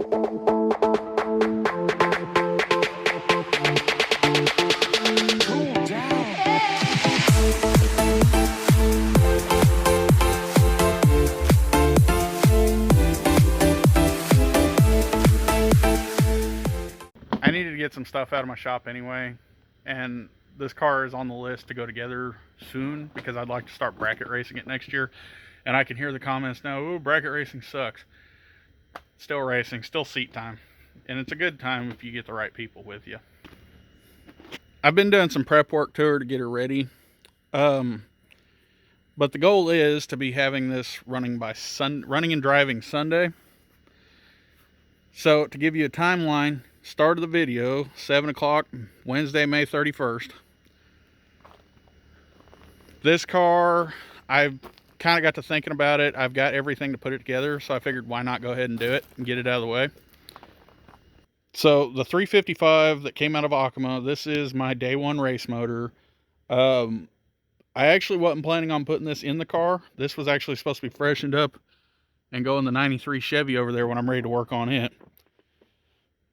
I needed to get some stuff out of my shop anyway, and this car is on the list to go together soon because I'd like to start bracket racing it next year. And I can hear the comments now, "Ooh, bracket racing sucks." Still racing, still seat time, and it's a good time if you get the right people with you. I've been doing some prep work to her to get her ready, but the goal is to be having this running and driving Sunday. So to give you a timeline, start of the video, 7 o'clock, Wednesday, May 31st. This car, I've kind of got to thinking about it. I've got everything to put it together, so I figured why not go ahead and do it and get it out of the way. So the 355 that came out of Acoma, this is my day one race motor. I actually wasn't planning on putting this in the car. This was actually supposed to be freshened up and go in the 93 Chevy over there when I'm ready to work on it.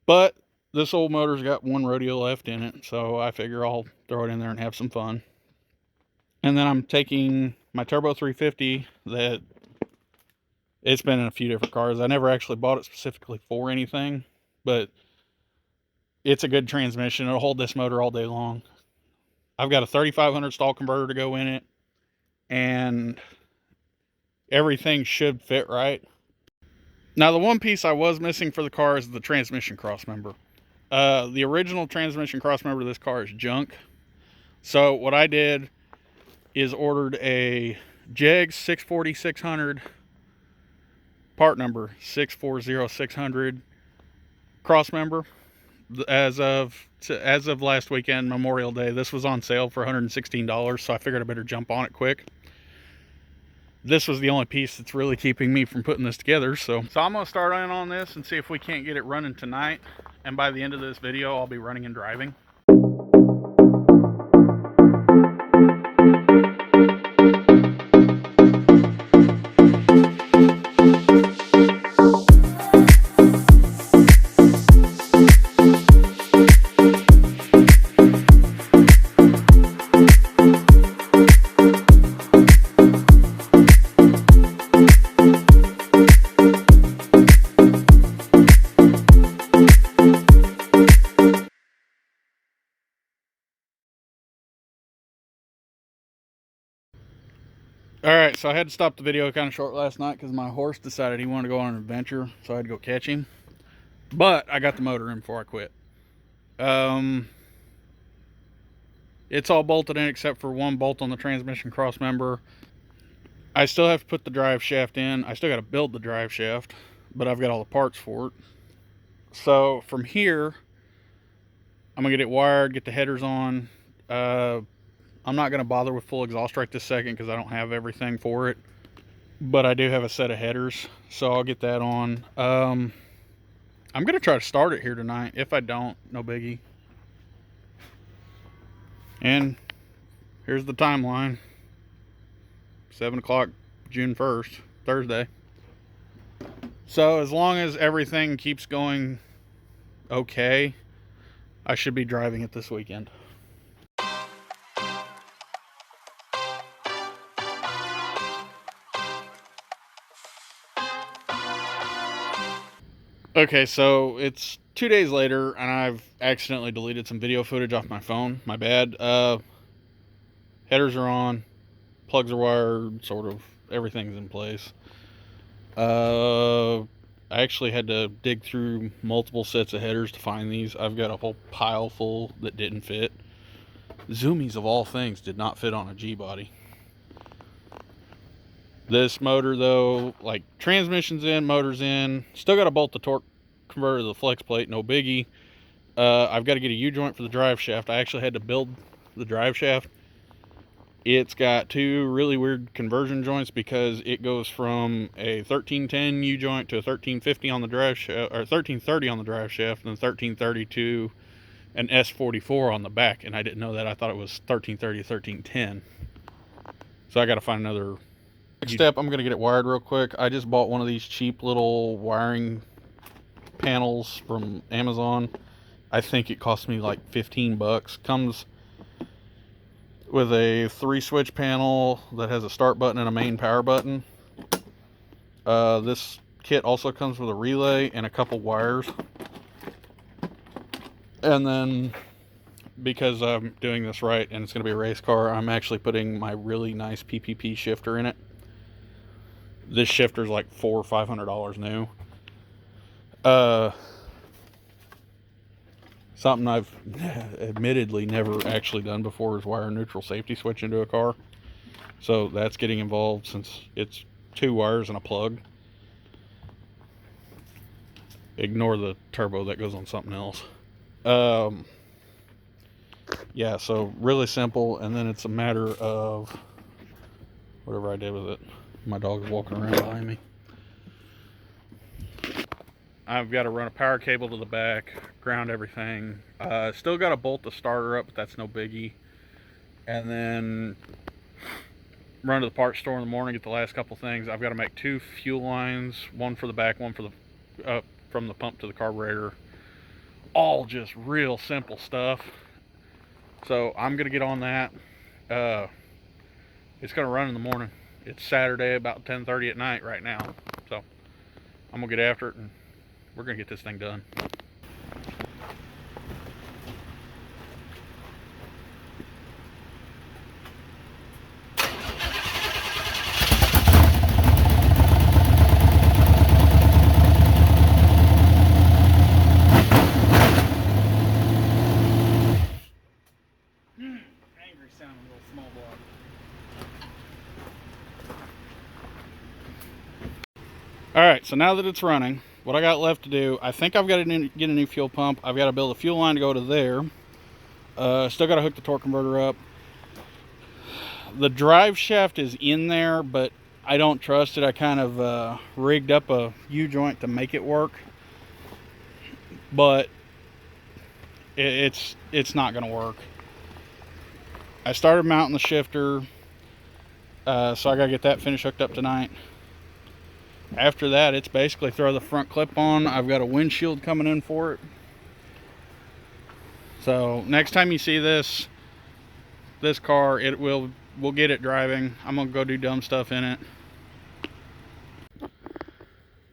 But this old motor's got one rodeo left in it, so I figure I'll throw it in there and have some fun. And then I'm taking my Turbo 350 that it's been in a few different cars. I never actually bought it specifically for anything, but it's a good transmission. It'll hold this motor all day long. I've got a 3500 stall converter to go in it, and everything should fit right. Now, the one piece I was missing for the car is the transmission crossmember. The original transmission crossmember of this car is junk. So what I did is ordered a JEGS 640-600, part number 640600 crossmember. As of last weekend, Memorial Day, this was on sale for $116, so I figured I better jump on it quick. This was the only piece that's really keeping me from putting this together, so I'm going to start in on this and see if we can't get it running tonight, and by the end of this video, I'll be running and driving. Alright, so I had to stop the video kind of short last night because my horse decided he wanted to go on an adventure, so I had to go catch him. But I got the motor in before I quit. It's all bolted in except for one bolt on the transmission crossmember. I still have to put the drive shaft in. I still got to build the drive shaft, but I've got all the parts for it. So from here, I'm going to get it wired, get the headers on. I'm not going to bother with full exhaust right this second because I don't have everything for it. But I do have a set of headers, so I'll get that on. I'm going to try to start it here tonight. If I don't, no biggie. And here's the timeline. 7 o'clock, June 1st, Thursday. So as long as everything keeps going okay, I should be driving it this weekend. Okay, so it's 2 days later, and I've accidentally deleted some video footage off my phone. My bad. Headers are on, plugs are wired, sort of. Everything's in place. I actually had to dig through multiple sets of headers to find these. I've got a whole pile full that didn't fit. Zoomies, of all things, did not fit on a G-body. This motor, though, like, transmission's in, motor's in. Still got to bolt the torque converter to the flex plate, no biggie. I've got to get a U-joint for the drive shaft. I actually had to build the drive shaft. It's got two really weird conversion joints because it goes from a 1310 U-joint to a 1350 on the drive shaft, or 1330 on the drive shaft, and 1330 to an S44 on the back, and I didn't know that. I thought it was 1330 to 1310. So I got to find another. Next step, I'm going to get it wired real quick. I just bought one of these cheap little wiring panels from Amazon. I think it cost me like 15 bucks. Comes with a 3-switch panel that has a start button and a main power button. This kit also comes with a relay and a couple wires. And then, because I'm doing this right and it's going to be a race car, I'm actually putting my really nice PPP shifter in it. This shifter is like $400 or $500 new. Something I've admittedly never actually done before is wire a neutral safety switch into a car. So that's getting involved since it's 2 wires and a plug. Ignore the turbo, that goes on something else. Yeah, so really simple, and then it's a matter of whatever I did with it. My dog's walking around behind me. I've got to run a power cable to the back, ground everything. Still got to bolt the starter up, but that's no biggie. And then run to the parts store in the morning, get the last couple things. I've got to make 2 fuel lines, one for the back, one for the from the pump to the carburetor. All just real simple stuff. So I'm gonna get on that. It's gonna run in the morning. It's Saturday, about 10:30 at night right now. So I'm gonna get after it, and we're gonna get this thing done. Angry sounding little small block. Alright, so now that it's running, what I got left to do, I think I've got to get a new fuel pump. I've got to build a fuel line to go to there. Still got to hook the torque converter up. The drive shaft is in there, but I don't trust it. I kind of rigged up a U-joint to make it work. But it's not going to work. I started mounting the shifter, so I got to get that finished hooked up tonight. After that, it's basically throw the front clip on. I've got a windshield coming in for it. So next time you see this car, we'll get it driving. I'm gonna go do dumb stuff in it.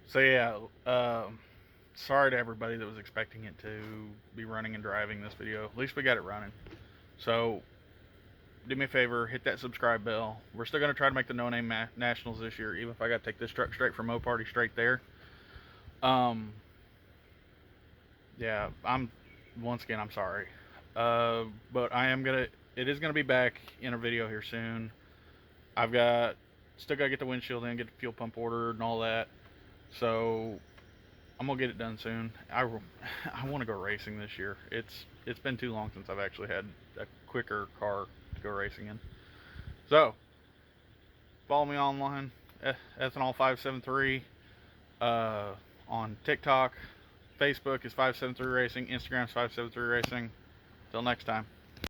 So yeah, sorry to everybody that was expecting it to be running and driving this video. At least we got it running. So do me a favor, hit that subscribe bell. We're still going to try to make the No Name Nationals this year, even if I got to take this truck straight from Mo Party straight there. Yeah, once again, I'm sorry. But it is going to be back in a video here soon. Still got to get the windshield in, get the fuel pump ordered and all that. So I'm going to get it done soon. I want to go racing this year. It's been too long since I've actually had a quicker car to go racing in. So follow me online, ethanol573, on TikTok. Facebook is 573 Racing. Instagram is 573 Racing. Till next time.